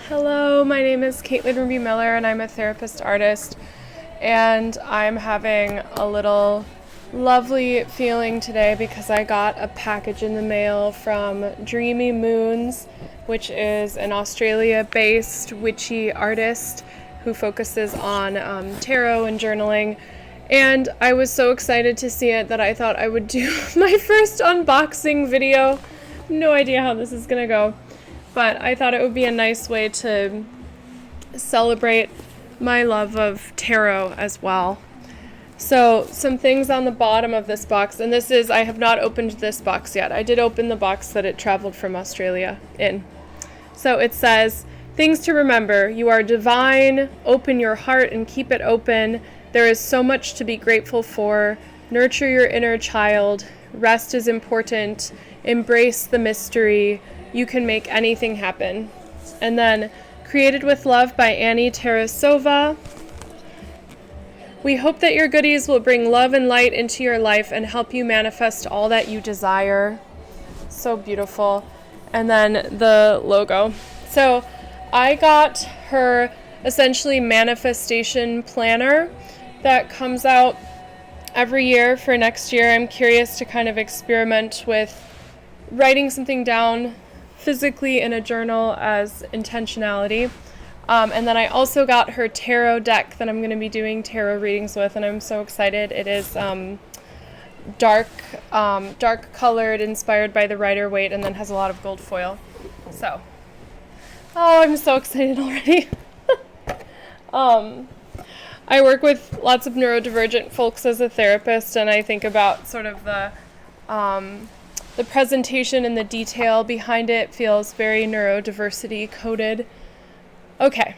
Hello, my name is Caitlin Ruby Miller and I'm a therapist artist, and I'm having a little lovely feeling today because I got a package in the mail from Dreamy Moons, which is an Australia-based witchy artist who focuses on tarot and journaling. And I was so excited to see it that I thought I would do my first unboxing video. No idea how this is gonna go, but I thought it would be a nice way to celebrate my love of tarot as well. So some things on the bottom of this box, and this is, I have not opened this box yet. I did open the box that it traveled from Australia in. So it says, things to remember: you are divine, open your heart and keep it open. There is so much to be grateful for. Nurture your inner child. Rest is important. Embrace the mystery. You can make anything happen. And then, created with love by Annie Tarasova. We hope that your goodies will bring love and light into your life and help you manifest all that you desire. So beautiful. And then the logo. So I got her essentially manifestation planner that comes out every year for next year. I'm curious to kind of experiment with writing something down physically in a journal as intentionality. And then I also got her tarot deck that I'm going to be doing tarot readings with, and I'm so excited. It is dark colored, inspired by the Rider-Waite, and then has a lot of gold foil. So, oh, I'm so excited already. I work with lots of neurodivergent folks as a therapist, and I think about sort of the presentation and the detail behind it feels very neurodiversity coded. Okay,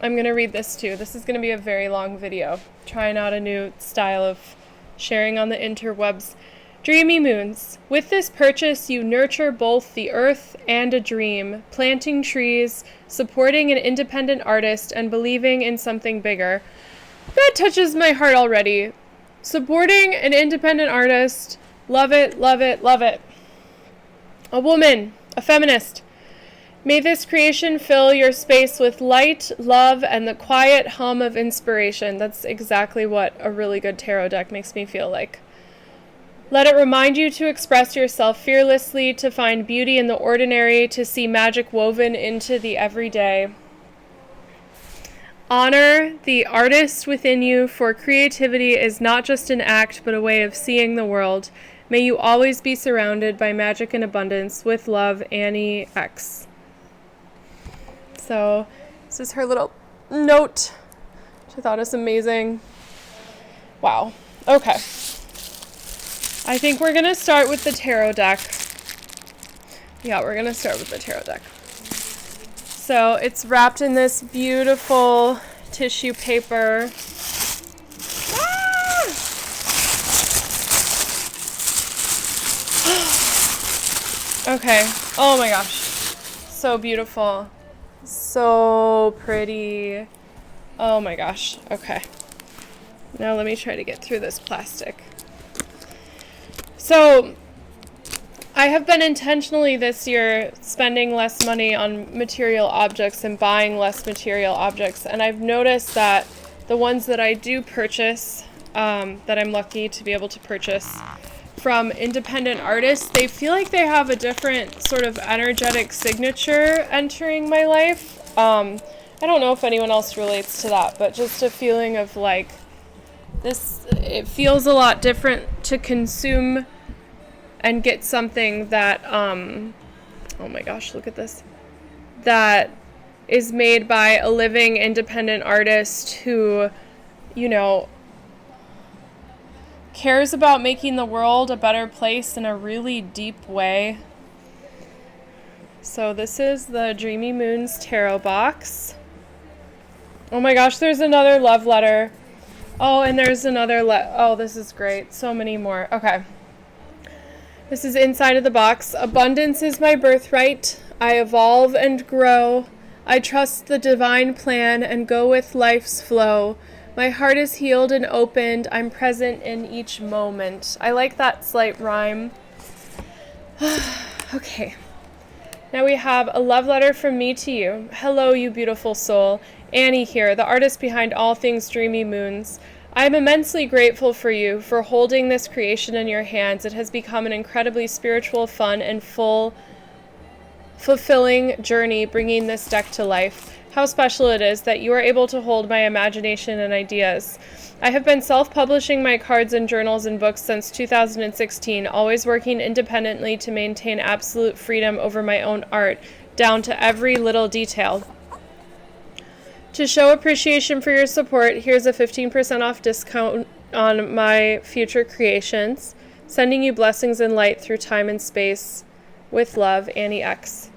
I'm going to read this too. This is going to be a very long video. Trying out a new style of sharing on the interwebs. Dreamy Moons. With this purchase, you nurture both the earth and a dream, planting trees, supporting an independent artist, and believing in something bigger. That touches my heart already. Supporting an independent artist. Love it, love it, love it. A woman, a feminist. May this creation fill your space with light, love, and the quiet hum of inspiration. That's exactly what a really good tarot deck makes me feel like. Let it remind you to express yourself fearlessly, to find beauty in the ordinary, to see magic woven into the everyday. Honor the artist within you, for creativity is not just an act, but a way of seeing the world. May you always be surrounded by magic and abundance. With love, Annie X. So this is her little note, which I thought was amazing. Wow. Okay. I think we're going to start with the tarot deck. Yeah, we're going to start with the tarot deck. So it's wrapped in this beautiful tissue paper. Ah! Okay. Oh my gosh. So beautiful. So pretty. Oh my gosh. Okay. Now let me try to get through this plastic. So I have been intentionally this year spending less money on material objects and buying less material objects, and I've noticed that the ones that I do purchase, that I'm lucky to be able to purchase from independent artists, they feel like they have a different sort of energetic signature entering my life. I don't know if anyone else relates to that, but just a feeling of like this, it feels a lot different to consume and get something that, oh my gosh, look at this, that is made by a living independent artist who, you know, cares about making the world a better place in a really deep way. So this is the Dreamy Moons tarot box. Oh my gosh, there's another love letter. Oh, and there's another oh, this is great. So many more. Okay. This is inside of the box. Abundance is my birthright. I evolve and grow. I trust the divine plan and go with life's flow. My heart is healed and opened. I'm present in each moment. I like that slight rhyme. Okay. Now we have a love letter from me to you. Hello, you beautiful soul. Annie here, the artist behind all things Dreamy Moons. I am immensely grateful for you for holding this creation in your hands. It has become an incredibly spiritual, fun, and fulfilling journey bringing this deck to life. How special it is that you are able to hold my imagination and ideas. I have been self-publishing my cards and journals and books since 2016, always working independently to maintain absolute freedom over my own art, down to every little detail. To show appreciation for your support, here's a 15% off discount on my future creations. Sending you blessings and light through time and space. With love, Annie X.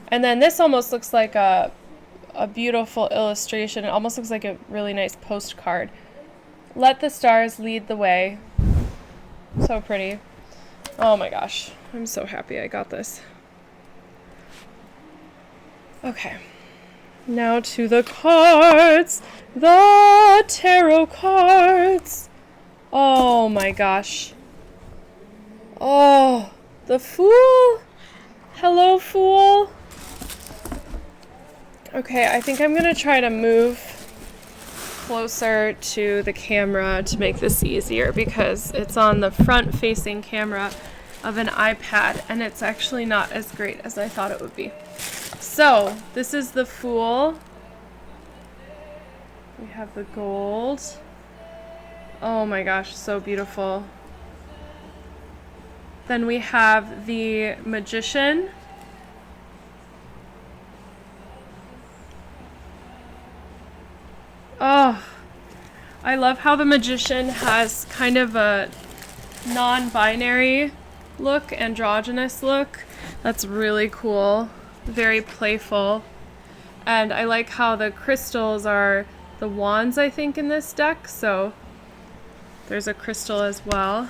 And then this almost looks like a beautiful illustration. It almost looks like a really nice postcard. Let the stars lead the way. So pretty. Oh my gosh. I'm so happy I got this. Okay. Now to the cards. The tarot cards. Oh my gosh. Oh, the Fool. Hello, Fool. Okay, I think I'm going to try to move closer to the camera to make this easier because it's on the front-facing camera of an iPad and it's actually not as great as I thought it would be. So, this is the Fool. We have the gold. Oh my gosh, so beautiful. Then we have the Magician. Oh, I love how the Magician has kind of a non-binary look, androgynous look. That's really cool. Very playful. And I like how the crystals are the wands, I think, in this deck. So there's a crystal as well.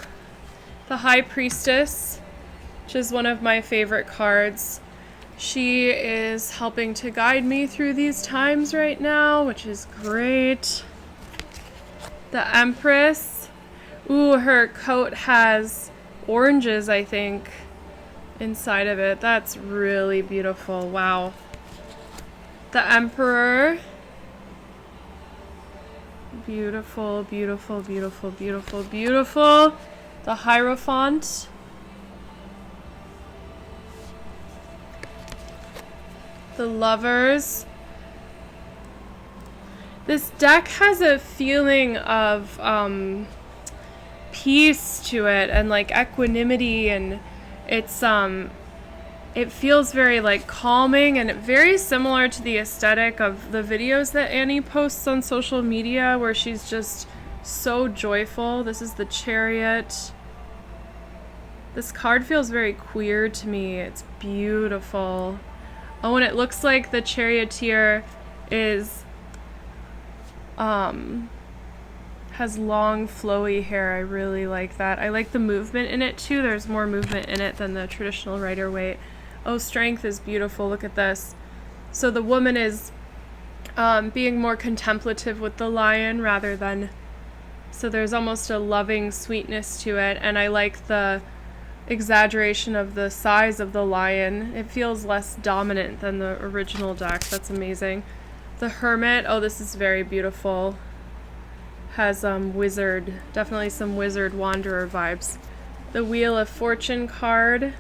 The High Priestess, which is one of my favorite cards. She is helping to guide me through these times right now, which is great. The Empress. Ooh, her coat has oranges, I think, inside of it. That's really beautiful. Wow. The Emperor. Beautiful, beautiful, beautiful, beautiful, beautiful. The Hierophant. The Lovers. This deck has a feeling of peace to it and like equanimity, and it's it feels very like calming and very similar to the aesthetic of the videos that Annie posts on social media where she's just so joyful. This is the Chariot. This card feels very queer to me. It's beautiful. Oh, and it looks like the charioteer is, has long flowy hair. I really like that. I like the movement in it too. There's more movement in it than the traditional Rider-Waite. Oh, Strength is beautiful. Look at this. So the woman is being more contemplative with the lion rather than, so there's almost a loving sweetness to it. And I like the exaggeration of the size of the lion. It feels less dominant than the original deck. That's amazing. The Hermit. Oh, this is very beautiful. Has wizard, definitely some wizard wanderer vibes. The Wheel of Fortune card.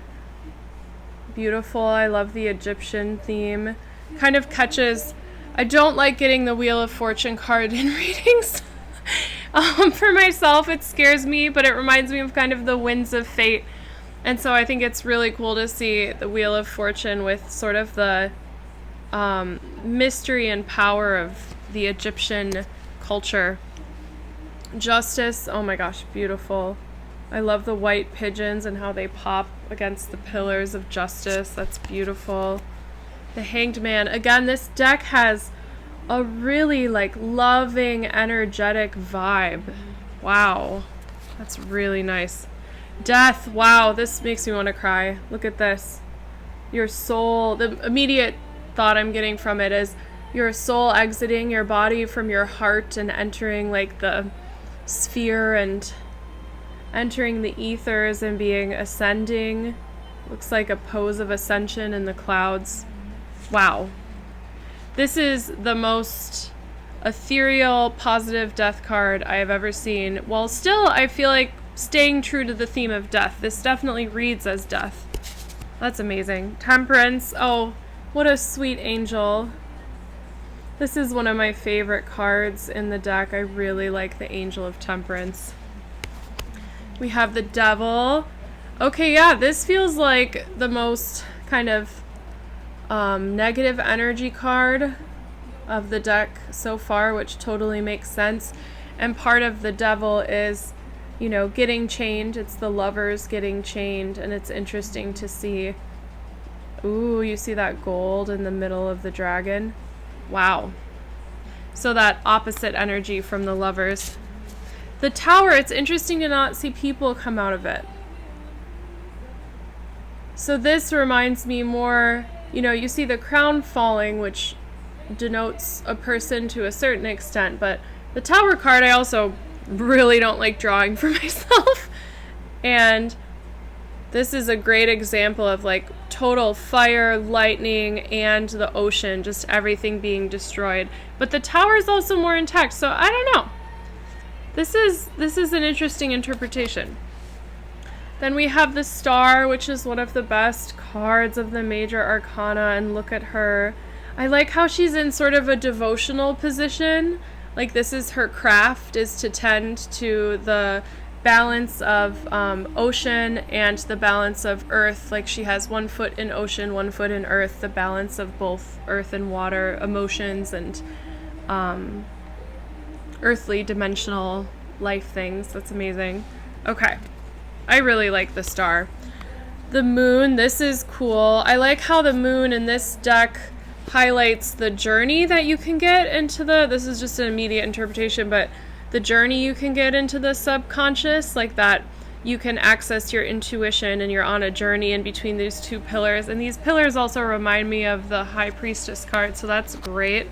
Beautiful. I love the Egyptian theme. Kind of catches, I don't like getting the Wheel of Fortune card in readings. For myself, it scares me, but it reminds me of kind of the Winds of Fate. And so I think it's really cool to see the Wheel of Fortune with sort of the mystery and power of the Egyptian culture. Justice, oh my gosh, beautiful. I love the white pigeons and how they pop against the pillars of justice. That's beautiful. The Hanged Man. Again, this deck has a really like loving, energetic vibe. Wow. That's really nice. Death. Wow, this makes me want to cry. Look at this. Your soul. The immediate thought I'm getting from it is your soul exiting your body from your heart and entering like the sphere and entering the ethers and being ascending Looks like a pose of ascension in the clouds. Wow. This is the most ethereal, positive death card I have ever seen. While still, I feel like staying true to the theme of death. This definitely reads as death. That's amazing. Temperance. Oh, what a sweet angel. This is one of my favorite cards in the deck. I really like the Angel of Temperance. We have the Devil. Okay, yeah, this feels like the most kind of negative energy card of the deck so far, which totally makes sense. And part of the Devil is, you know, getting chained. It's the lovers getting chained, and it's interesting to see. Ooh, you see that gold in the middle of the dragon? Wow. So that opposite energy from the lovers. The Tower, it's interesting to not see people come out of it. So this reminds me more, you know, you see the crown falling, which denotes a person to a certain extent, but the Tower card I also really don't like drawing for myself. And this is a great example of like total fire, lightning, and the ocean, just everything being destroyed. But the Tower is also more intact, so I don't know. This is an interesting interpretation. Then we have the Star, which is one of the best cards of the major arcana, and look at her. I like how she's in sort of a devotional position. Like this is her craft, is to tend to the balance of ocean and the balance of earth. Like she has 1 foot in ocean, 1 foot in earth, the balance of both earth and water, emotions and earthly dimensional life things. That's amazing. Okay. I really like the Star. The Moon, this is cool. I like how the Moon in this deck highlights the journey that you can get into this is just an immediate interpretation, but the journey you can get into the subconscious, like that you can access your intuition and you're on a journey in between these two pillars. And these pillars also remind me of the High Priestess card, so that's great.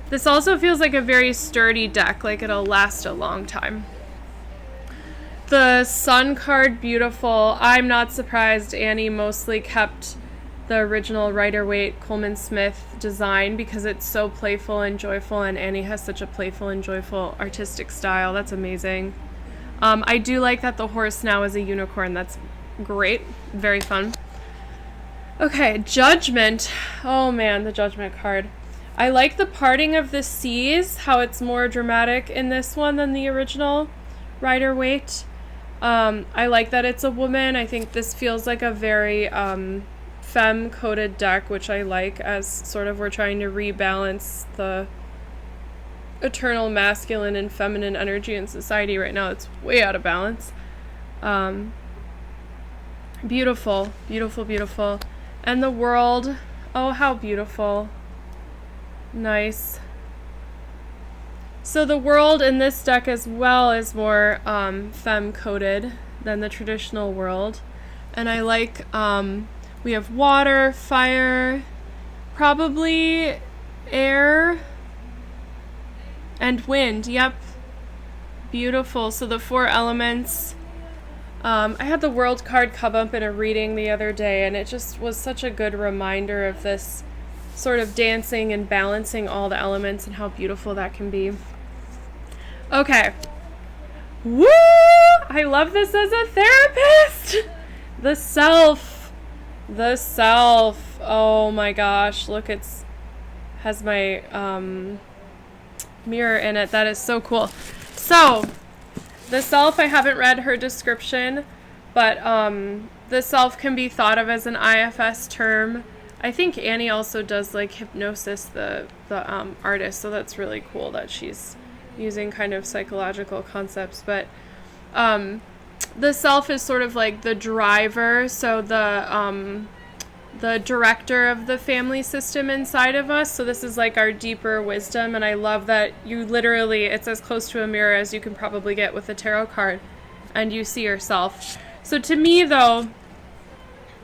This also feels like a very sturdy deck, like it'll last a long time. The Sun card, beautiful. I'm not surprised Annie mostly kept the original Rider-Waite Coleman Smith design because it's so playful and joyful, and Annie has such a playful and joyful artistic style. That's amazing. I do like that the horse now is a unicorn. That's great. Very fun. Okay, Judgment. Oh man, the Judgment card. I like the parting of the seas, how it's more dramatic in this one than the original Rider-Waite. I like that it's a woman. I think this feels like a very femme-coded deck, which I like, as sort of we're trying to rebalance the eternal masculine and feminine energy in society right now. It's way out of balance. Beautiful, beautiful, beautiful. And the World, oh, how beautiful. Nice. So the World in this deck as well is more femme-coded than the traditional World. And I like, we have water, fire, probably air, and wind. Yep. Beautiful. So the 4 elements. I had the World card come up in a reading the other day, and it just was such a good reminder of this sort of dancing and balancing all the elements and how beautiful that can be. Okay. Woo! I love this as a therapist! The Self. The Self. Oh my gosh. Look, has my mirror in it. That is so cool. So, the Self, I haven't read her description, but the Self can be thought of as an IFS term. I think Annie also does like hypnosis, the artist, so that's really cool that she's using kind of psychological concepts. But the Self is sort of like the driver, so the director of the family system inside of us. So this is like our deeper wisdom, and I love that you literally, it's as close to a mirror as you can probably get with a tarot card, and you see yourself. So to me though,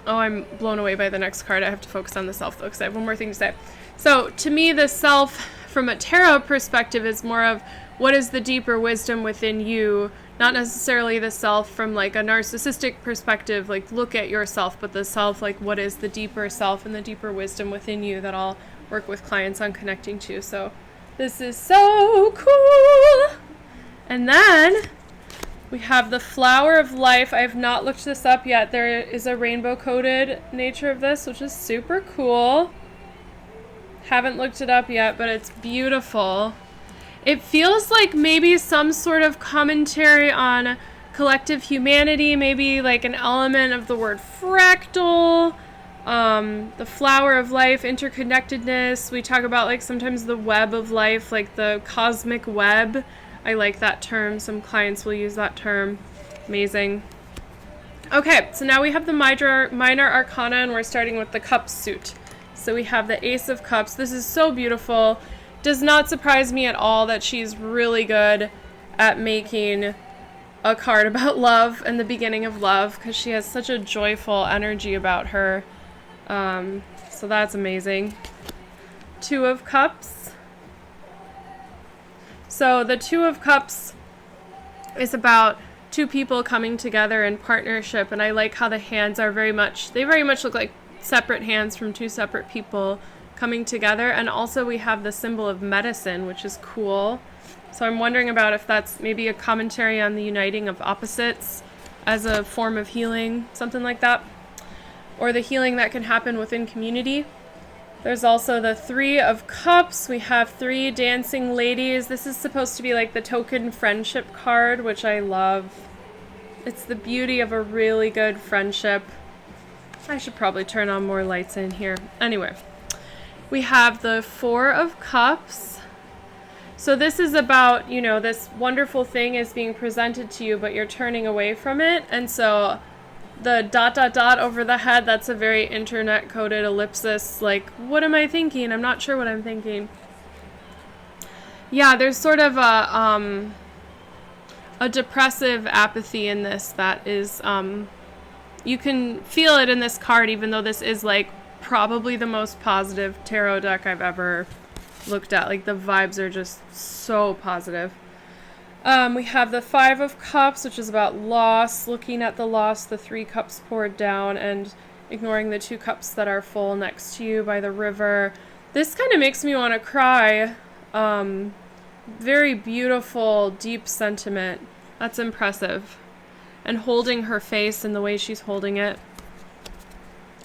oh, I'm blown away by the next card. I have to focus on the Self though, because I have one more thing to say. So to me, the Self from a tarot perspective is more of what is the deeper wisdom within you not necessarily the self from like a narcissistic perspective, like look at yourself, but the self, like what is the deeper self and the deeper wisdom within you that I'll work with clients on connecting to. So this is so cool. And then we have the Flower of Life. I have not looked this up yet. There is a rainbow coated nature of this, which is super cool. Haven't looked it up yet, but it's beautiful. It feels like maybe some sort of commentary on collective humanity, maybe like an element of the word fractal, the flower of life, interconnectedness. We talk about like sometimes the web of life, like the cosmic web. I like that term. Some clients will use that term. Amazing. Okay, so now we have the minor arcana, and we're starting with the cup suit. So we have the Ace of Cups. This is so beautiful. Does not surprise me at all that she's really good at making a card about love and the beginning of love, because she has such a joyful energy about her. So that's amazing. Two of Cups. So the Two of Cups is about two people coming together in partnership, and I like how the hands are very much look like separate hands from two separate people coming together. And also we have the symbol of medicine, which is cool. So I'm wondering about if that's maybe a commentary on the uniting of opposites as a form of healing, something like that, or the healing that can happen within community. There's also the Three of Cups. We have three dancing ladies. This is supposed to be like the token friendship card, which I love. It's the beauty of a really good friendship. I should probably turn on more lights in here. Anyway, we have the Four of Cups. So this is about, you know, this wonderful thing is being presented to you, but you're turning away from it. And so the ... over the head, that's a very internet coded ellipsis. Like, what am I thinking? I'm not sure what I'm thinking. Yeah, there's sort of a depressive apathy in this that is, you can feel it in this card, even though this is like probably the most positive tarot deck I've ever looked at. Like the vibes are just so positive. We have the Five of Cups, which is about loss, looking at the loss, the three cups poured down, and ignoring the two cups that are full next to you by the river. This kind of makes me want to cry. Very beautiful, deep sentiment. That's impressive. And holding her face and the way she's holding it.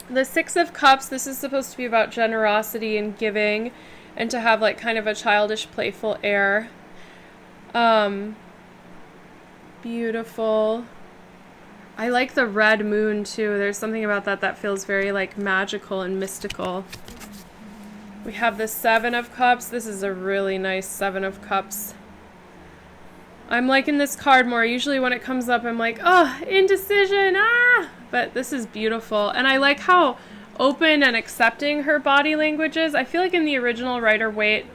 The Six of Cups, this is supposed to be about generosity and giving, and to have like kind of a childish, playful air. Beautiful. I like the red moon too. There's something about that feels very like magical and mystical. We have the Seven of Cups. This is a really nice Seven of Cups. I'm liking this card more. Usually when it comes up, I'm like, oh, indecision, But this is beautiful. And I like how open and accepting her body language is. I feel like in the original Rider-Waite,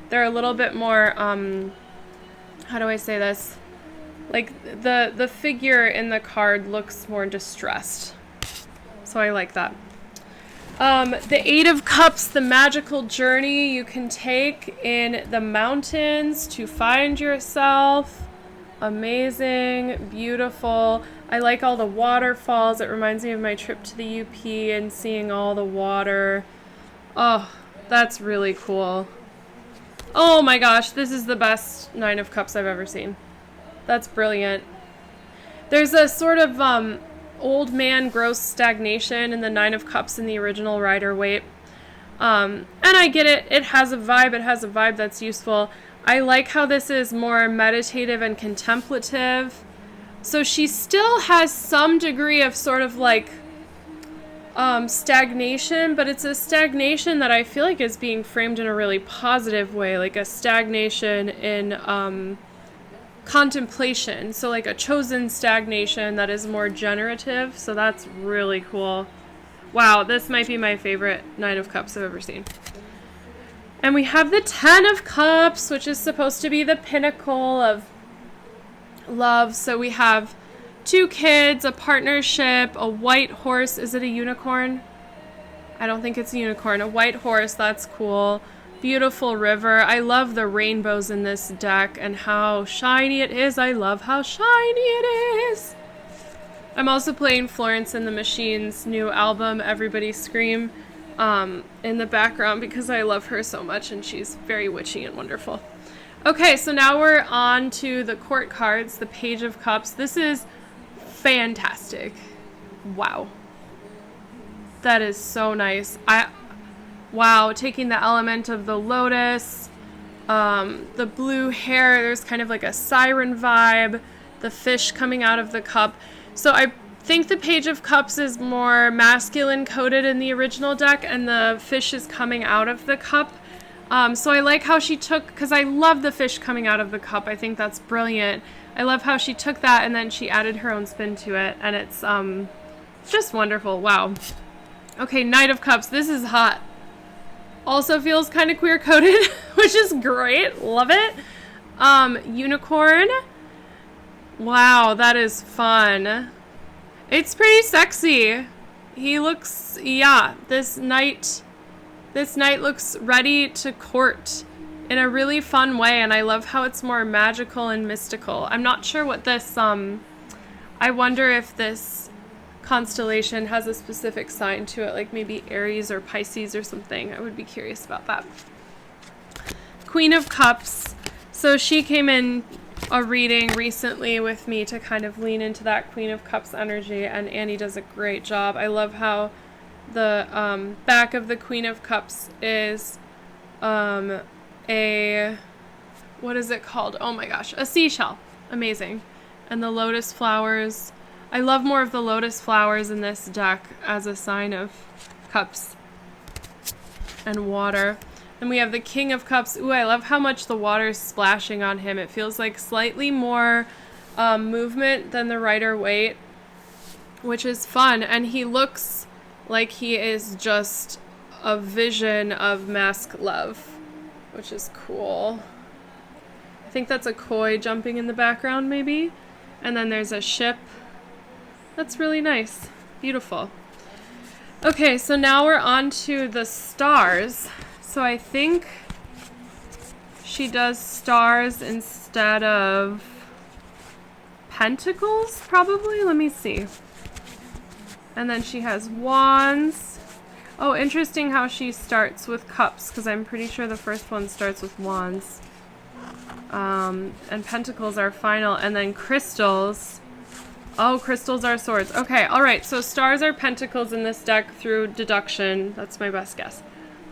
they're a little bit more, how do I say this? Like the figure in the card looks more distressed. So I like that. The Eight of Cups, the magical journey you can take in the mountains to find yourself. Amazing, beautiful. I like all the waterfalls. It reminds me of my trip to the UP and seeing all the water. Oh, that's really cool. Oh my gosh, this is the best Nine of Cups I've ever seen. That's brilliant. There's a sort of old man gross stagnation in the Nine of Cups in the original Rider-Waite. And I get it. It has a vibe. It has a vibe that's useful. I like how this is more meditative and contemplative. So she still has some degree of sort of like stagnation, but it's a stagnation that I feel like is being framed in a really positive way, like a stagnation in contemplation. So like a chosen stagnation that is more generative. So that's really cool. Wow, this might be my favorite Nine of Cups I've ever seen. And we have the Ten of Cups, which is supposed to be the pinnacle of love. So we have two kids, a partnership, a white horse. Is it a unicorn? I don't think it's a unicorn. A white horse, that's cool. Beautiful river. I love the rainbows in this deck and how shiny it is. I love how shiny it is. I'm also playing Florence and the Machine's new album, Everybody Scream, in the background because I love her so much and she's very witchy and wonderful. Okay, so now we're on to the court cards, the Page of Cups. This is fantastic. Wow. That is so nice. Wow, taking the element of the lotus, the blue hair, there's kind of like a siren vibe, the fish coming out of the cup. So I think the Page of Cups is more masculine coded in the original deck, and the fish is coming out of the cup. So I like how she took, because I love the fish coming out of the cup. I think that's brilliant. I love how she took that and then she added her own spin to it, and it's just wonderful. Wow. Okay, Knight of Cups. This is hot. Also feels kind of queer coded, which is great. Love it. Unicorn. Wow, that is fun. It's pretty sexy. He looks, yeah, this knight looks ready to court in a really fun way, and I love how it's more magical and mystical. I'm not sure what this, I wonder if this constellation has a specific sign to it, like maybe Aries or Pisces or something. I would be curious about that. Queen of Cups. So she came in a reading recently with me to kind of lean into that Queen of Cups energy, and Annie does a great job. I love how the back of the Queen of Cups is a, what is it called? Oh my gosh, a seashell. Amazing. And the lotus flowers. I love more of the lotus flowers in this deck as a sign of cups and water. Then we have the King of Cups. Ooh, I love how much the water is splashing on him. It feels like slightly more movement than the Rider-Waite, which is fun. And he looks like he is just a vision of mask love, which is cool. I think that's a koi jumping in the background, maybe. And then there's a ship. That's really nice. Beautiful. Okay, so now we're on to the stars. So I think she does stars instead of pentacles, probably. Let me see. And then she has wands. Oh, interesting how she starts with cups, because I'm pretty sure the first one starts with wands. And pentacles are final, and then crystals. Oh, crystals are swords. Okay, all right. So stars are pentacles in this deck through deduction. That's my best guess.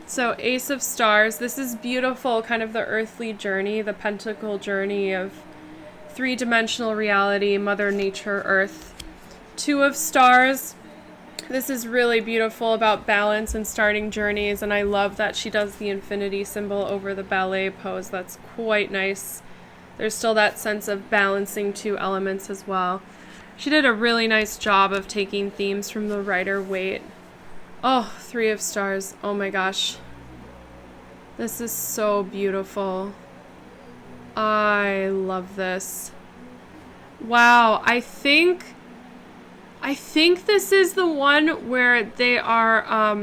So Ace of Stars. This is beautiful, kind of the earthly journey, the pentacle journey of three-dimensional reality, Mother Nature, Earth. Two of Stars. This is really beautiful about balance and starting journeys, and I love that she does the infinity symbol over the ballet pose. That's quite nice. There's still that sense of balancing two elements as well. She did a really nice job of taking themes from the Rider-Waite. Oh, Three of Stars. Oh my gosh. This is so beautiful. I love this. Wow, I think this is the one where they are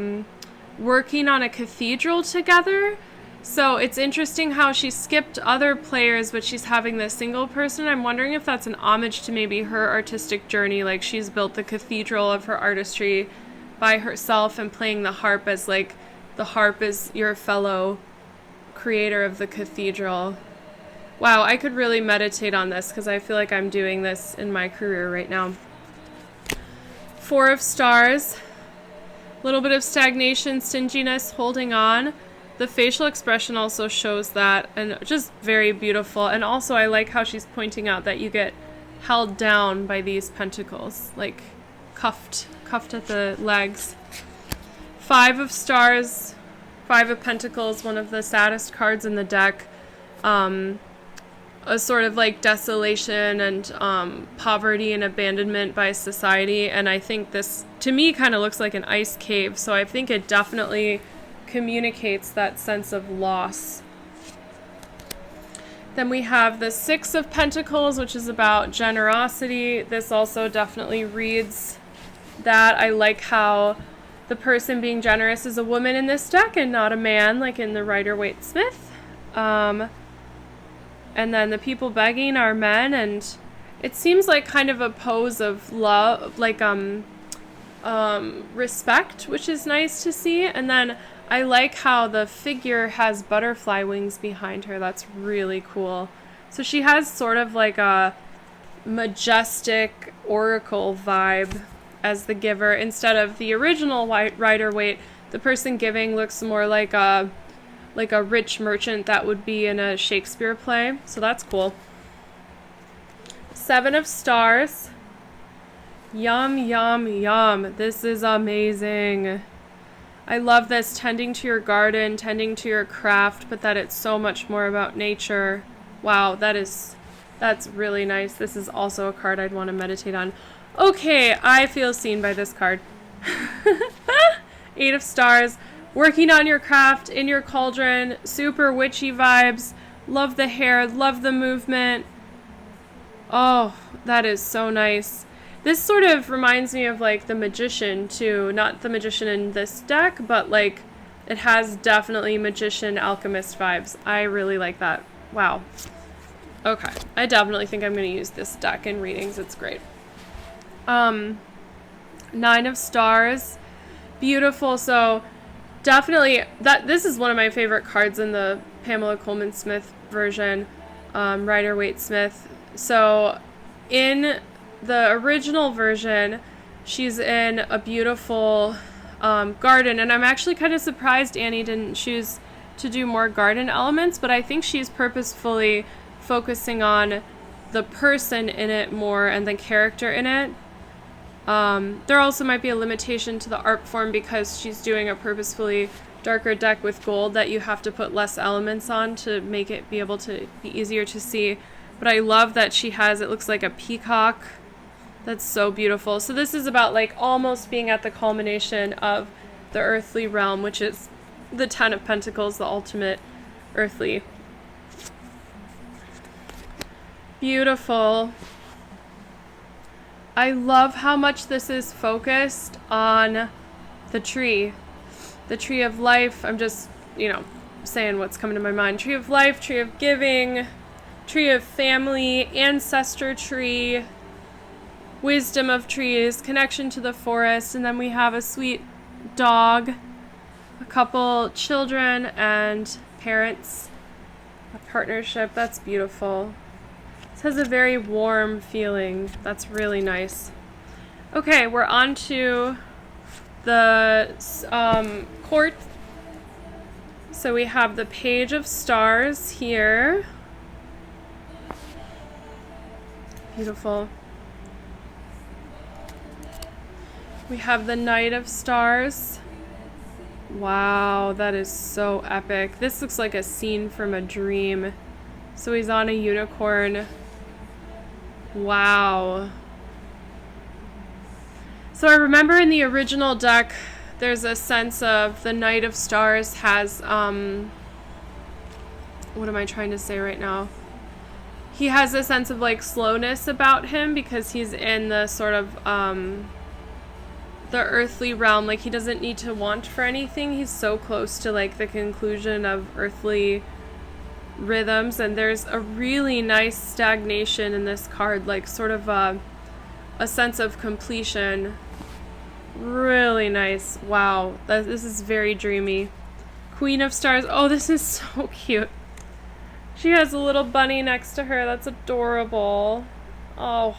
working on a cathedral together. So it's interesting how she skipped other players, but she's having this single person. I'm wondering if that's an homage to maybe her artistic journey, like she's built the cathedral of her artistry by herself and playing the harp as like the harp is your fellow creator of the cathedral. Wow, I could really meditate on this because I feel like I'm doing this in my career right now. Four of Stars. A little bit of stagnation, stinginess, holding on. The facial expression also shows that, and just very beautiful. And also I like how she's pointing out that you get held down by these pentacles, like cuffed at the legs. Five of Stars, Five of Pentacles, one of the saddest cards in the deck. A sort of like desolation and poverty and abandonment by society. And I think this, to me, kind of looks like an ice cave. So I think it definitely communicates that sense of loss. Then we have the Six of Pentacles, which is about generosity. This also definitely reads that. I like how The person being generous is a woman in this deck and not a man, like in the Rider-Waite-Smith. And then the people begging are men, and it seems like kind of a pose of love, like respect, which is nice to see. And then I like how the figure has butterfly wings behind her. That's really cool. So she has sort of like a majestic oracle vibe as the giver, instead of the original Rider-Waite. The person giving looks more like a rich merchant that would be in a Shakespeare play. So that's cool. 7 of Stars. Yum, yum, yum. This is amazing. I love this, tending to your garden, tending to your craft, but that it's so much more about nature. Wow, that's really nice. This is also a card I'd want to meditate on. Okay, I feel seen by this card. 8 of Stars. Working on your craft, in your cauldron, super witchy vibes. Love the hair, love the movement. Oh, that is so nice. This sort of reminds me of like the Magician too. Not the Magician in this deck, but like it has definitely Magician Alchemist vibes. I really like that. Wow. Okay, I definitely think I'm going to use this deck in readings. It's great. 9 of Stars. Beautiful. So definitely this is one of my favorite cards in the Pamela Coleman Smith version, Rider-Waite-Smith. So in the original version, she's in a beautiful garden, and I'm actually kind of surprised Annie didn't choose to do more garden elements, but I think she's purposefully focusing on the person in it more and the character in it. There also might be a limitation to the art form because she's doing a purposefully darker deck with gold that you have to put less elements on to make it be able to be easier to see. But I love that she has, it looks like a peacock. That's so beautiful. So this is about like almost being at the culmination of the earthly realm, which is the 10 of Pentacles, the ultimate earthly. Beautiful. I love how much this is focused on the tree. The tree of life. I'm just, saying what's coming to my mind. Tree of life, tree of giving, tree of family, ancestor tree, wisdom of trees, connection to the forest, and then we have a sweet dog, a couple children, and parents. A partnership. That's beautiful. This has a very warm feeling. That's really nice. Okay, we're on to the court. So we have the Page of Stars here. Beautiful. We have the Knight of Stars. Wow, that is so epic. This looks like a scene from a dream. So he's on a unicorn. Wow. So I remember in the original deck, there's a sense of the Knight of Stars has, what am I trying to say right now? He has a sense of like slowness about him because he's in the sort of, the earthly realm. Like he doesn't need to want for anything. He's so close to like the conclusion of earthly rhythms, and there's a really nice stagnation in this card, like sort of a sense of completion. Really nice. Wow, this is very dreamy. Queen of Stars. Oh, this is so cute. She has a little bunny next to her. That's adorable. Oh,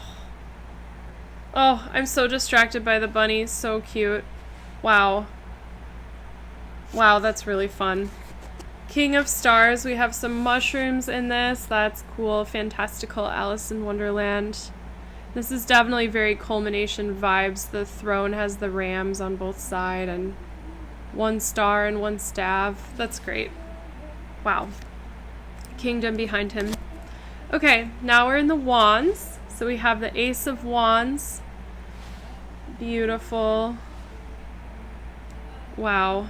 I'm so distracted by the bunny. So cute. Wow, that's really fun. King of Stars. We have some mushrooms in this. That's cool. Fantastical Alice in Wonderland. This is definitely very culmination vibes. The throne has the rams on both sides and 1 star and 1 staff. That's great. Wow. Kingdom behind him. Okay, now we're in the wands. So we have the Ace of Wands. Beautiful. Wow.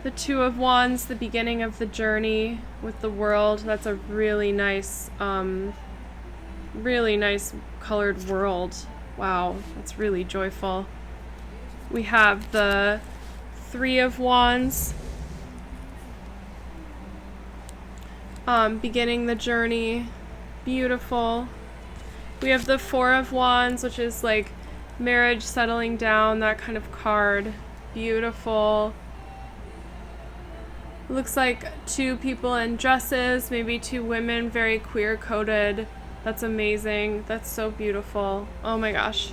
The Two of Wands, the beginning of the journey with the world. That's a really nice colored world. Wow, that's really joyful. We have the Three of Wands. Beginning the journey. Beautiful. We have the Four of Wands, which is like marriage, settling down, that kind of card. Beautiful. Looks like two people in dresses, maybe two women, very queer-coded. That's amazing. That's so beautiful. Oh my gosh.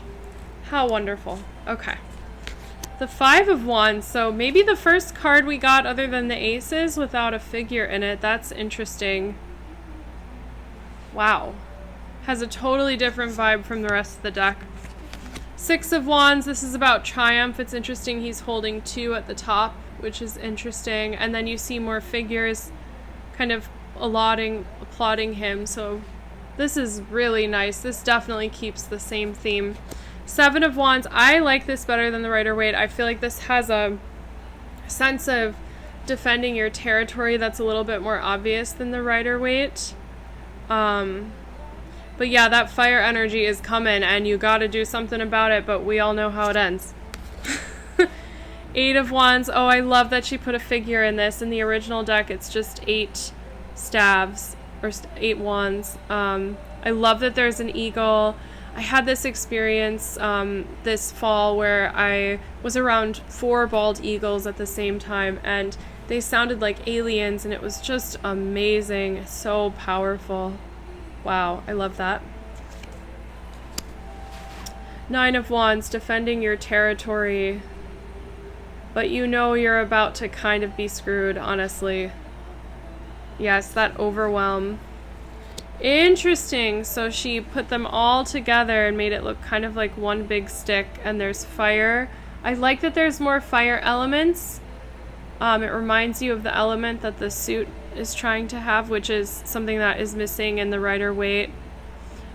How wonderful. Okay. The Five of Wands. So maybe the first card we got other than the aces without a figure in it. That's interesting. Wow. Has a totally different vibe from the rest of the deck. Six of Wands. This is about triumph. It's interesting he's holding two at the top, which is interesting. And then you see more figures kind of applauding him. So this is really nice. This definitely keeps the same theme. Seven of Wands. I like this better than the Rider-Waite. I feel like this has a sense of defending your territory that's a little bit more obvious than the Rider-Waite. But yeah, that fire energy is coming and you got to do something about it, but we all know how it ends. Eight of Wands. Oh, I love that she put a figure in this. In the original deck, it's just 8 staves or 8 wands. I love that there's an eagle. I had this experience this fall where I was around 4 bald eagles at the same time, and they sounded like aliens, and it was just amazing. So powerful. Wow, I love that. Nine of Wands, defending your territory. But you know you're about to kind of be screwed, honestly. Yes, that overwhelm. Interesting. So she put them all together and made it look kind of like one big stick, and there's fire. I like that there's more fire elements. It reminds you of the element that the suit is trying to have, which is something that is missing in the Rider-Waite.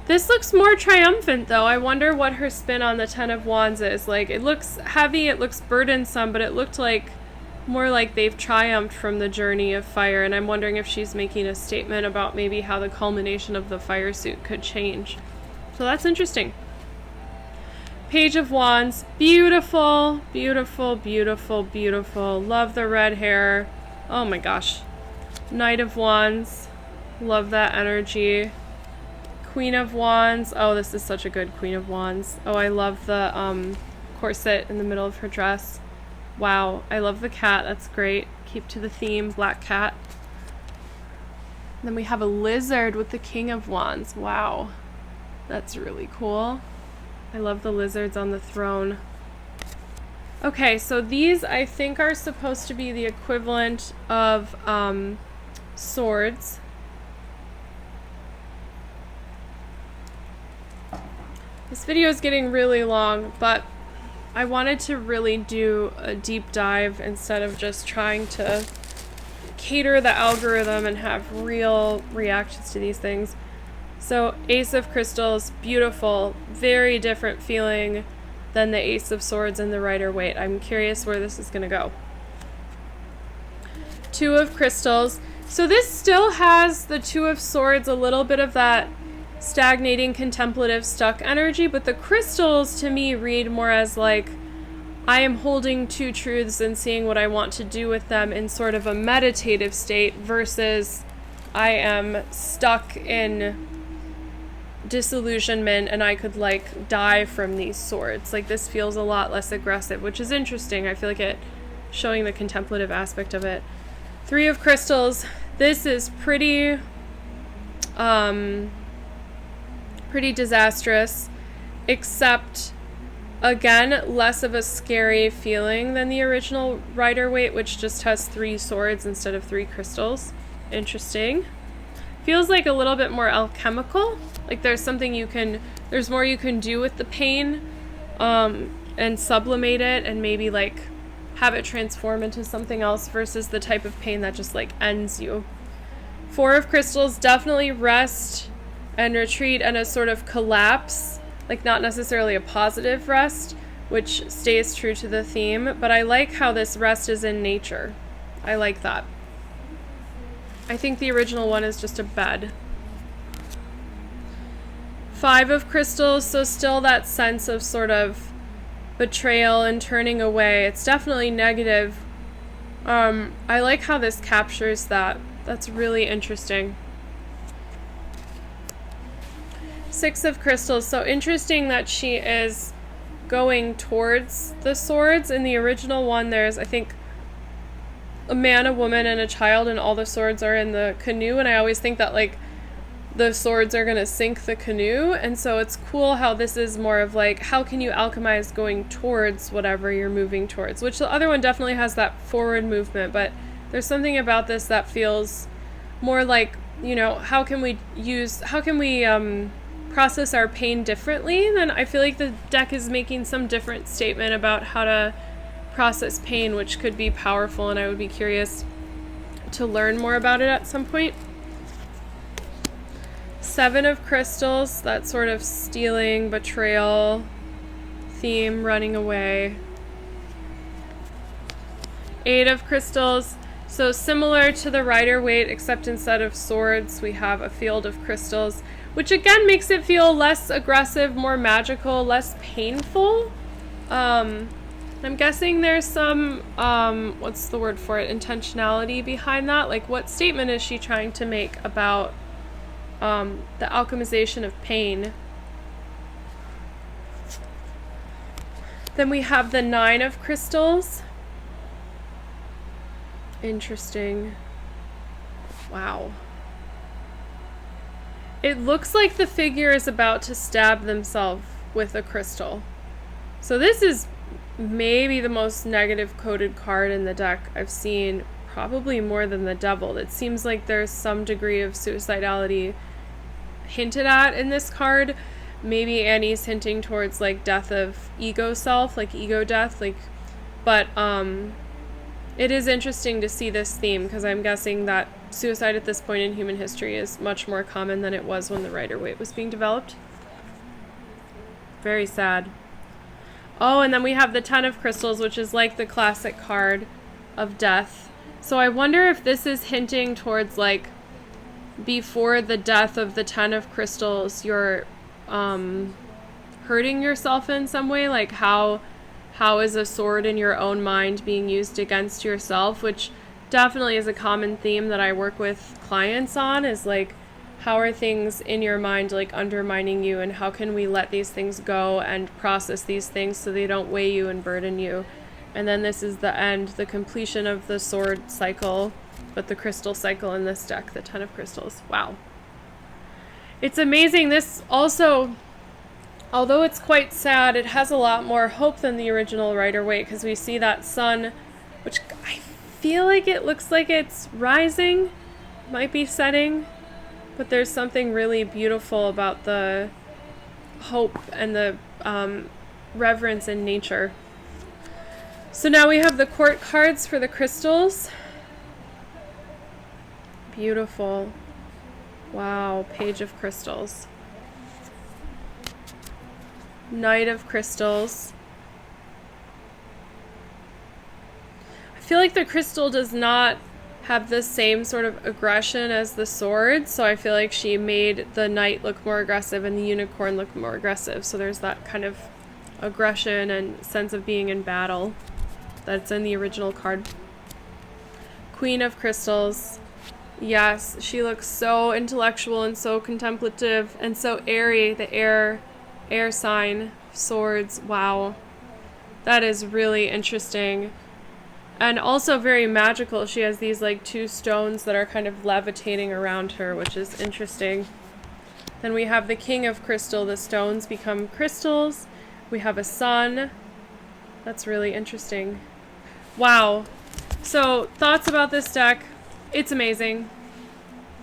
This looks more triumphant, though. I wonder what her spin on the Ten of Wands is. Like, it looks heavy, it looks burdensome, but it looked like more like they've triumphed from the journey of fire, and I'm wondering if she's making a statement about maybe how the culmination of the fire suit could change. So that's interesting. Page of Wands. Beautiful, beautiful, beautiful, beautiful. Love the red hair. Oh my gosh. Knight of Wands. Love that energy. Queen of Wands. Oh, this is such a good Queen of Wands. Oh, I love the corset in the middle of her dress. Wow, I love the cat. That's great. Keep to the theme. Black cat. Then we have a lizard with the King of Wands. Wow, that's really cool. I love the lizards on the throne. Okay, so these I think are supposed to be the equivalent of swords. This video is getting really long, but I wanted to really do a deep dive instead of just trying to cater the algorithm and have real reactions to these things. So Ace of Crystals, beautiful, very different feeling than the Ace of Swords and the Rider-Waite. I'm curious where this is going to go. Two of Crystals. So this still has the Two of Swords, a little bit of that stagnating, contemplative, stuck energy, but the crystals to me read more as like I am holding two truths and seeing what I want to do with them in sort of a meditative state versus I am stuck in disillusionment and I could like die from these swords. Like this feels a lot less aggressive, which is interesting. I feel like it showing the contemplative aspect of it. Three of Crystals. This is pretty disastrous, except again less of a scary feeling than the original Rider-Waite, which just has 3 swords instead of 3 crystals. Interesting. Feels like a little bit more alchemical, like there's more you can do with the pain and sublimate it and maybe like have it transform into something else versus the type of pain that just like ends you. Four of Crystals, definitely rest and retreat and a sort of collapse, like not necessarily a positive rest, which stays true to the theme, but I like how this rest is in nature. I like that. I think the original one is just a bed. 5 of crystals, so still that sense of sort of betrayal and turning away. It's definitely negative. I like how this captures that. That's really interesting. 6 of crystals, so interesting that she is going towards the swords. In the original one, there's, I think, a man, a woman, and a child, and all the swords are in the canoe, and I always think that, like, the swords are gonna sink the canoe, and so it's cool how this is more of like, how can you alchemize going towards whatever you're moving towards, which the other one definitely has that forward movement, but there's something about this that feels more like, you know, how can we process our pain differently. Then I feel like the deck is making some different statement about how to process pain, which could be powerful, and I would be curious to learn more about it at some point. 7 of crystals, that sort of stealing, betrayal theme, running away. 8 of crystals, so similar to the Rider-Waite, except instead of swords, we have a field of crystals, which again makes it feel less aggressive, more magical, less painful. I'm guessing there's some, what's the word for it, intentionality behind that. Like, what statement is she trying to make about the alchemization of pain? Then we have the 9 of crystals. Interesting. Wow. It looks like the figure is about to stab themselves with a crystal. So this is maybe the most negative coded card in the deck I've seen, probably more than the Devil. It seems like there's some degree of suicidality hinted at in this card. Maybe Annie's hinting towards like death of ego self, like ego death, like, but it is interesting to see this theme, because I'm guessing that suicide at this point in human history is much more common than it was when the Rider-Waite was being developed. Very sad. Oh, and then we have the 10 of crystals, which is like the classic card of death. So I wonder if this is hinting towards like, before the death of the 10 of crystals, you're hurting yourself in some way. Like how is a sword in your own mind being used against yourself, which definitely is a common theme that I work with clients on, is like, how are things in your mind like undermining you, and how can we let these things go and process these things so they don't weigh you and burden you. And then this is the end, the completion of the sword cycle, but the crystal cycle in this deck, the 10 of crystals. Wow. It's amazing. This also, although it's quite sad, it has a lot more hope than the original Rider-Waite, because we see that sun, which I feel like it looks like it's rising, might be setting, but there's something really beautiful about the hope and the reverence in nature. So now we have the court cards for the crystals. Beautiful. Wow, Page of Crystals. Knight of Crystals. I feel like the crystal does not have the same sort of aggression as the sword, so I feel like she made the knight look more aggressive and the unicorn look more aggressive. So there's that kind of aggression and sense of being in battle that's in the original card. Queen of Crystals. Yes, she looks so intellectual and so contemplative and so airy. The air sign, swords. Wow. That is really interesting. And also very magical. She has these like 2 stones that are kind of levitating around her, which is interesting. Then we have the King of Crystal. The stones become crystals. We have a sun. That's really interesting. Wow. So, thoughts about this deck. It's amazing.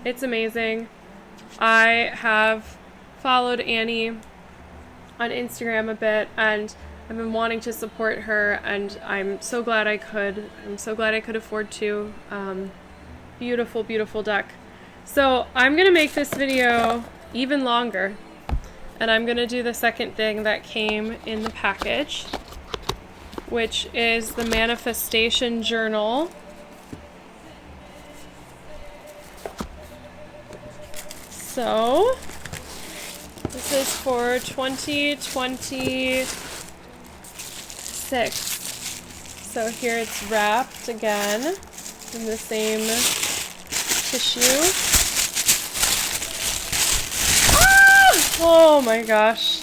It's amazing. I have followed Annie on Instagram a bit, and I've been wanting to support her, and I'm so glad I could. I'm so glad I could afford to. Beautiful, beautiful deck. So I'm going to make this video even longer, and I'm going to do the second thing that came in the package, which is the Manifestation Journal. So This is for 2026. So here it's wrapped again in the same tissue. Ah! Oh my gosh.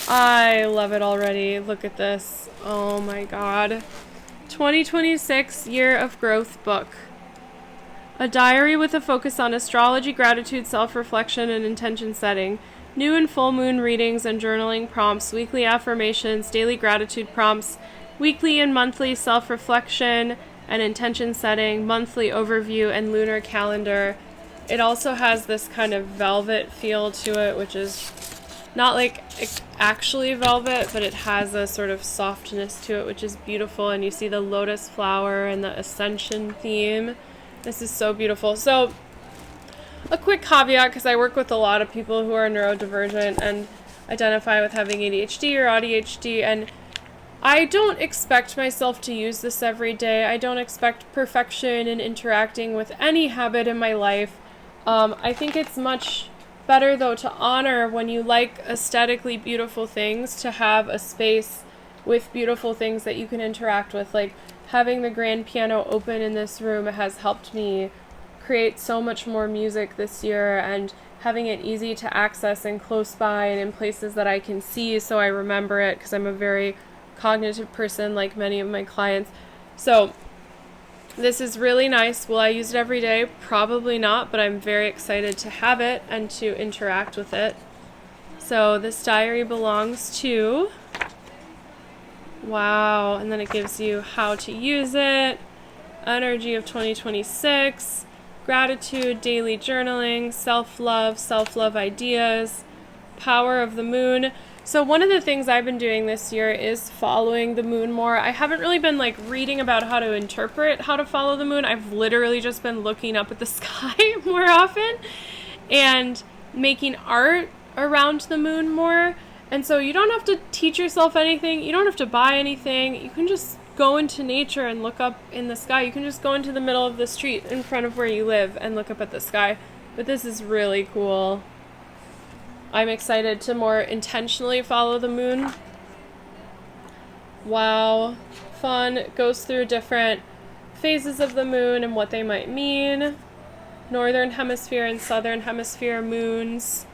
I love it already. Look at this. Oh my god. 2026 Year of Growth book. A diary with a focus on astrology, gratitude, self-reflection, and intention setting. New and full moon readings and journaling prompts, weekly affirmations, daily gratitude prompts, weekly and monthly self-reflection and intention setting, monthly overview, and lunar calendar. It also has this kind of velvet feel to it, which is not like actually velvet, but it has a sort of softness to it, which is beautiful. And you see the lotus flower and the ascension theme. This is so beautiful. So a quick caveat, because I work with a lot of people who are neurodivergent and identify with having ADHD or ADHD, and I don't expect myself to use this every day. I don't expect perfection in interacting with any habit in my life. I think it's much better, though, to honor when you like aesthetically beautiful things, to have a space with beautiful things that you can interact with. Like having the grand piano open in this room has helped me create so much more music this year, and having it easy to access and close by and in places that I can see so I remember it, because I'm a very cognitive person like many of my clients. So this is really nice. Will I use it every day? Probably not, but I'm very excited to have it and to interact with it. So this diary belongs to, wow, and then it gives you how to use it, energy of 2026, gratitude, daily journaling, self-love ideas, power of the moon. So one of the things I've been doing this year is following the moon more. I haven't really been like reading about how to interpret how to follow the moon. I've literally just been looking up at the sky more often and making art around the moon more. And so you don't have to teach yourself anything. You don't have to buy anything. You can just go into nature and look up in the sky. You can just go into the middle of the street in front of where you live and look up at the sky. But this is really cool. I'm excited to more intentionally follow the moon. Wow. Fun. It goes through different phases of the moon and what they might mean. Northern Hemisphere and Southern Hemisphere moons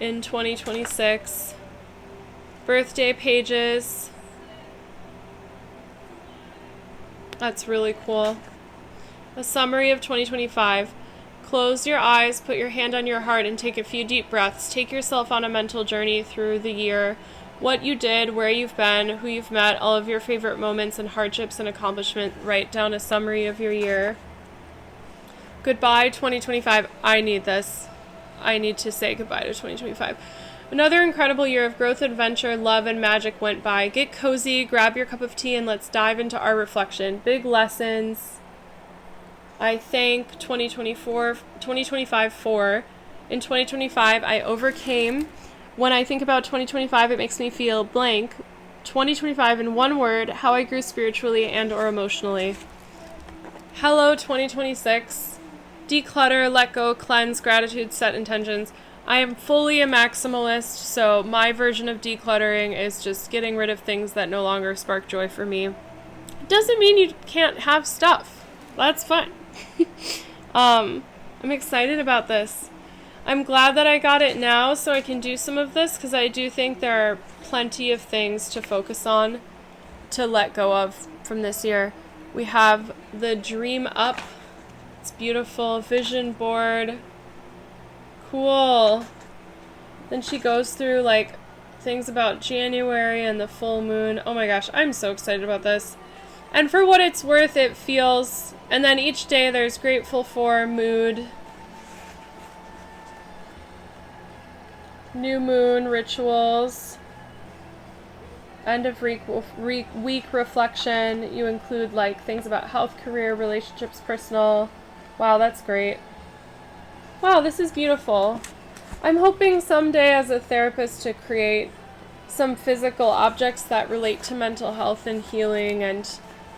in 2026. Birthday pages. That's really cool. A summary of 2025. Close your eyes, put your hand on your heart, and take a few deep breaths. Take yourself on a mental journey through the year. What you did, where you've been, who you've met, all of your favorite moments and hardships and accomplishment. Write down a summary of your year. Goodbye, 2025. I need this. I need to say goodbye to 2025. Another incredible year of growth, adventure, love, and magic went by. Get cozy, grab your cup of tea, and let's dive into our reflection. Big lessons I thank 2025 for. In 2025, I overcame. When I think about 2025, it makes me feel blank. 2025 in one word, how I grew spiritually and or emotionally. Hello, 2026. Declutter, let go, cleanse, gratitude, set intentions. I am fully a maximalist, so my version of decluttering is just getting rid of things that no longer spark joy for me. Doesn't mean you can't have stuff. That's fine. I'm excited about this. I'm glad that I got it now so I can do some of this, because I do think there are plenty of things to focus on, to let go of from this year. We have the Dream Up. It's beautiful. Vision board. Cool. Then she goes through like things about January and the full moon. Oh my gosh, I'm so excited about this. And for what it's worth, it feels, and then each day there's grateful for, mood, new moon, rituals, end of week reflection. You include like things about health, career, relationships, personal. Wow, that's great. Wow, this is beautiful. I'm hoping someday as a therapist to create some physical objects that relate to mental health and healing, and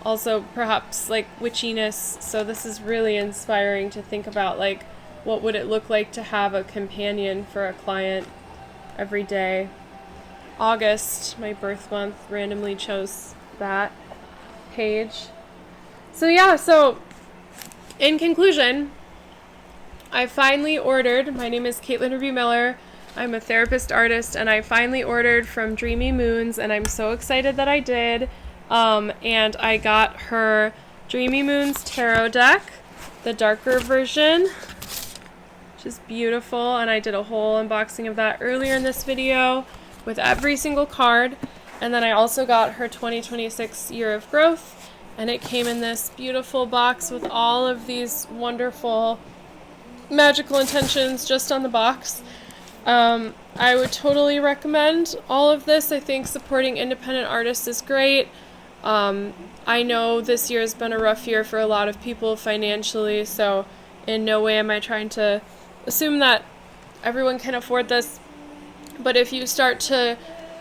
also perhaps like witchiness. So this is really inspiring to think about, like, what would it look like to have a companion for a client. every day. August, my birth month, randomly chose that page. So yeah, so in conclusion, I finally ordered, my name is Caitlin Ruby Miller, I'm a therapist artist, and I finally ordered from Dreamy Moons, and I'm so excited that I did. And I got her Dreamy Moons tarot deck, the darker version, which is beautiful, and I did a whole unboxing of that earlier in this video with every single card. And then I also got her 2026 Year of Growth, and it came in this beautiful box with all of these wonderful magical intentions just on the box. I would totally recommend all of this. I think supporting independent artists is great. I know this year has been a rough year for a lot of people financially, so in no way am I trying to assume that everyone can afford this. But if you start to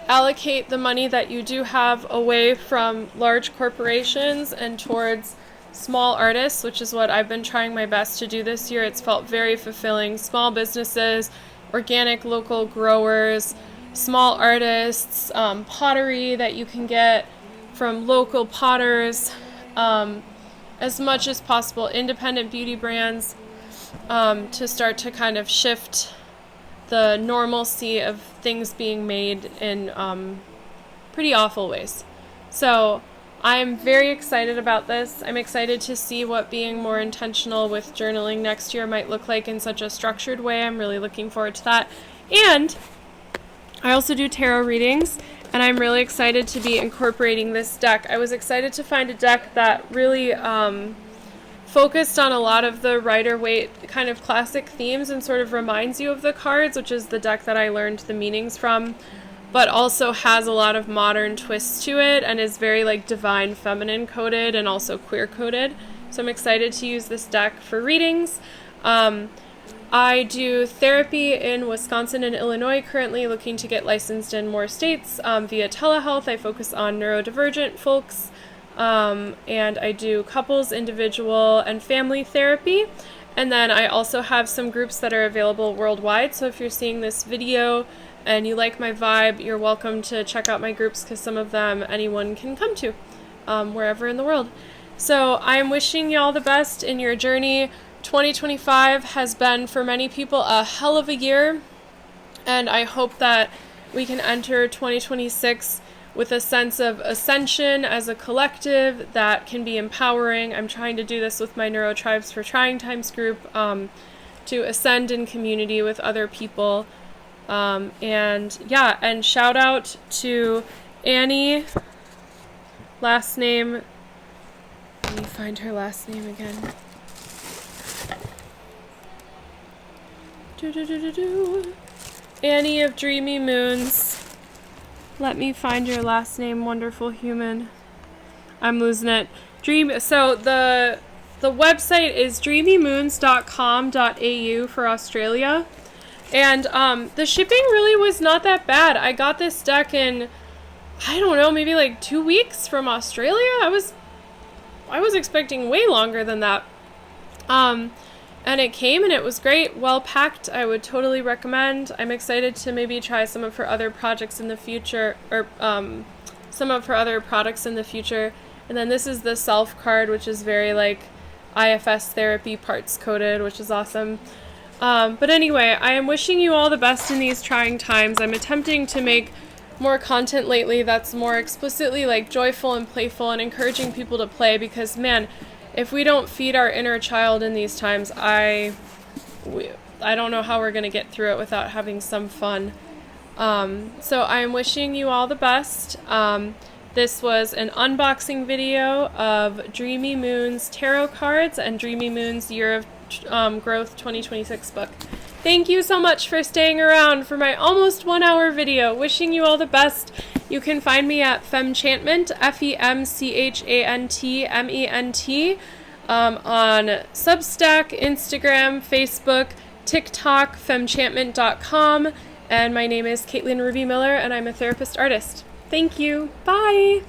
allocate the money that you do have away from large corporations and towards small artists, which is what I've been trying my best to do this year, it's felt very fulfilling. Small businesses, organic local growers, small artists, pottery that you can get from local potters, as much as possible, independent beauty brands, to start to kind of shift the normalcy of things being made in pretty awful ways. So I'm very excited about this. I'm excited to see what being more intentional with journaling next year might look like in such a structured way. I'm really looking forward to that. And I also do tarot readings, and I'm really excited to be incorporating this deck. I was excited to find a deck that really focused on a lot of the Rider-Waite kind of classic themes and sort of reminds you of the cards, which is the deck that I learned the meanings from, but also has a lot of modern twists to it and is very like divine feminine coded and also queer coded. So I'm excited to use this deck for readings. I do therapy in Wisconsin and Illinois currently, looking to get licensed in more states via telehealth. I focus on neurodivergent folks, and I do couples, individual, and family therapy. And then I also have some groups that are available worldwide. So if you're seeing this video and you like my vibe, you're welcome to check out my groups, because some of them anyone can come to wherever in the world. So I'm wishing y'all the best in your journey. 2025 has been for many people a hell of a year, and I hope that we can enter 2026 with a sense of ascension as a collective that can be empowering. I'm trying to do this with my Neuro Tribes for Trying Times group, to ascend in community with other people. And shout out to Annie, last name, let me find her last name again. Annie of Dreamy Moons. Let me find your last name, wonderful human. I'm losing it. So the website is dreamymoons.com.au for Australia. And the shipping really was not that bad. I got this deck in, I don't know, maybe like 2 weeks from Australia. I was expecting way longer than that. And it came and it was great, well packed. I would totally recommend. I'm excited to maybe try some of her other projects in the future, or some of her other products in the future. And then this is the self card, which is very like IFS therapy parts coded, which is awesome. But anyway, I am wishing you all the best in these trying times. I'm attempting to make more content lately that's more explicitly like joyful and playful and encouraging people to play, because man, if we don't feed our inner child in these times, I don't know how we're going to get through it without having some fun. So I am wishing you all the best. This was an unboxing video of Dreamy Moons tarot cards and Dreamy Moons Year of Growth 2026 book. Thank you so much for staying around for my almost 1 hour video. Wishing you all the best. You can find me at Femchantment, FEMCHANTMENT, on Substack, Instagram, Facebook, TikTok, femchantment.com, and my name is Caitlin Ruby Miller, and I'm a therapist artist. Thank you. Bye!